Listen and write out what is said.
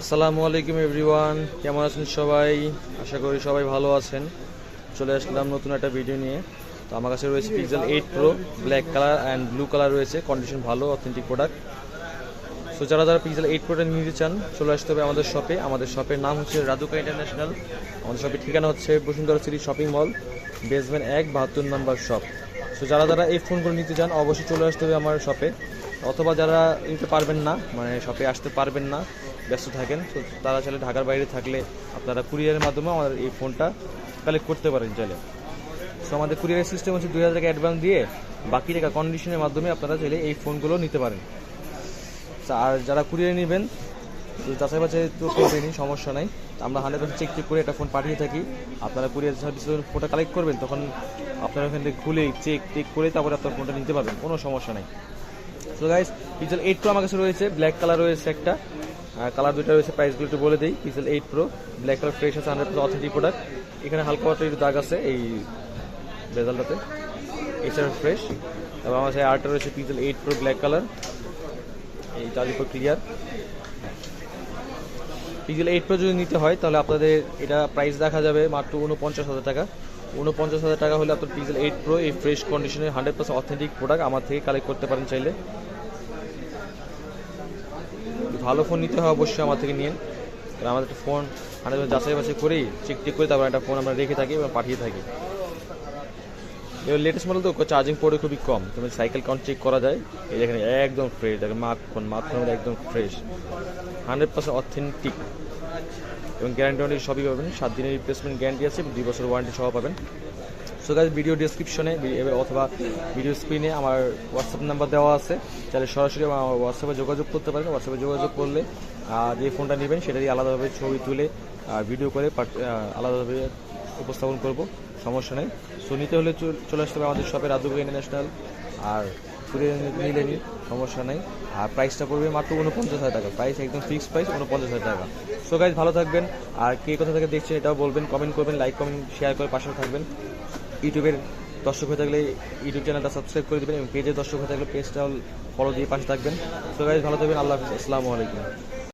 আসসালামু আলাইকুম এভরিওয়ান, কেমন আছেন সবাই? আশা করি সবাই ভালো আছেন। চলে আসলাম নতুন একটা ভিডিও নিয়ে। তো আমার কাছে রয়েছে pixel 8 pro, black colour and blue colour রয়েছে, কন্ডিশন ভালো, অথেন্টিক প্রোডাক্ট। সো যারা পিক্সেল 8 প্রোটা নিতে চান চলে আসতে হবে আমাদের শপে। আমাদের শপের নাম হচ্ছে রাজুকা ইন্টারন্যাশনাল। আমাদের শপের ঠিকানা হচ্ছে Bashundhara city shopping mall, basement 1, 72 নম্বর শপ। সো যারা এই ফোনগুলো নিতে চান অবশ্যই চলে আসতে হবে আমার শপে। অথবা যারা নিতে পারবেন না, মানে শপে আসতে পারবেন না, ব্যস্ত থাকেন, তো তারা চাইলে ঢাকার বাইরে থাকলে আপনারা কুরিয়ারের মাধ্যমে আমাদের এই ফোনটা কালেক্ট করতে পারেন চাইলে। সো আমাদের কুরিয়ারের সিস্টেম হচ্ছে 2000 টাকা অ্যাডভান্স দিয়ে বাকি টাকা কন্ডিশনের মাধ্যমে আপনারা চাইলে এই ফোনগুলো নিতে পারেন। আর যারা কুরিয়ারে নেবেন যাচাই বাছাই তো করবেনই, সমস্যা নাই। আমরা 100% চেক করে একটা ফোন পাঠিয়ে থাকি। আপনারা কুরিয়ার সার্ভিস ফোনটা কালেক্ট করবেন, তখন আপনারা ওখান থেকে খুলে চেক করে তারপরে আপনার ফোনটা নিতে পারবেন, কোনো সমস্যা নাই। সো গাইস, পিক্সেল 8 প্রো আমার কাছে রয়েছে, ব্ল্যাক কালার রয়েছে একটা, কালার দুটো রয়েছে। প্রাইসগুলো একটু বলে দিই। Pixel 8 pro black colour, fresh আছে, 100% অথেন্টিক প্রোডাক্ট। এখানে হালকা পাতলা একটু দাগ আছে এই বেজালটাতে, এছাড়া ফ্রেশ। এবং আমার কাছে আরটা রয়েছে পিক্সেল 8 প্রো ব্ল্যাক কালার, এই চারিপর ক্লিয়ার। পিক্সেল 8 প্রো যদি নিতে হয় তাহলে আপনাদের এটা প্রাইস দেখা যাবে মাত্র 49,000 টাকা। 49,000 টাকা হলে আপনার পিক্সেল 8 প্রো এই ফ্রেশ কন্ডিশনের 100% অথেন্টিক প্রোডাক্ট আমার থেকে কালেক্ট করতে পারেন চাইলে। ভালো ফোন নিতে হয় অবশ্যই আমার থেকে নিন, কারণ আমাদের একটা ফোন যাচাই বাছাই করেই চেক করে তারপর একটা ফোন আমরা রেখে থাকি এবং পাঠিয়ে থাকি। এবার লেটেস্ট মডেল তো চার্জিং পোর্টে খুবই কম, তুমি সাইকেল কাউন্ট চেক করা যায়। এই যেখানে একদম ফ্রেশ, দেখেন মাখন মধ্যে একদম ফ্রেশ, 100% অথেন্টিক এবং গ্যারান্টি ওয়ারেন্টি সবই পাবেন। 7 দিনের রিপ্লেসমেন্ট গ্যারান্টি আছে, 2 বছর ওয়ারেন্টি সহ পাবেন। সো গাইস, ভিডিও ডিসক্রিপশনে অথবা ভিডিও স্ক্রিনে আমার হোয়াটসঅ্যাপ নাম্বার দেওয়া আছে, চাইলে সরাসরি আমার হোয়াটসঅ্যাপে যোগাযোগ করতে পারেন। হোয়াটসঅ্যাপে যোগাযোগ করলে যে ফোনটা নেবেন সেটাই আলাদাভাবে ছবি তুলে ভিডিও করে আলাদাভাবে উপস্থাপন করব, সমস্যা নেই। সো নিতে হলে চলে আসতে হবে আমাদের শপে রাজুকা ইন্টারন্যাশনাল। আর ঘুরে নিলে সমস্যা নেই। আর প্রাইসটা পড়বে মাত্র 49,000 টাকা, প্রাইস একদম ফিক্সড প্রাইস 49,000 টাকা। সো গাইস, ভালো থাকবেন। আর কে কোথা থেকে দেখছেন এটাও বলবেন, কমেন্ট করবেন, লাইক কমেন্ট শেয়ার করে পাশে থাকবেন। ইউটিউবের দর্শক হয়ে থাকলে ইউটিউব চ্যানেলটা সাবস্ক্রাইব করে দেবেন এবং পেজের দর্শক হয়ে থাকলে পেজটা ফলো দিয়ে পাশে থাকবেন। সো গাইস, ভালো থাকবেন। আল্লাহ হাফিজ, আসসালামু আলাইকুম।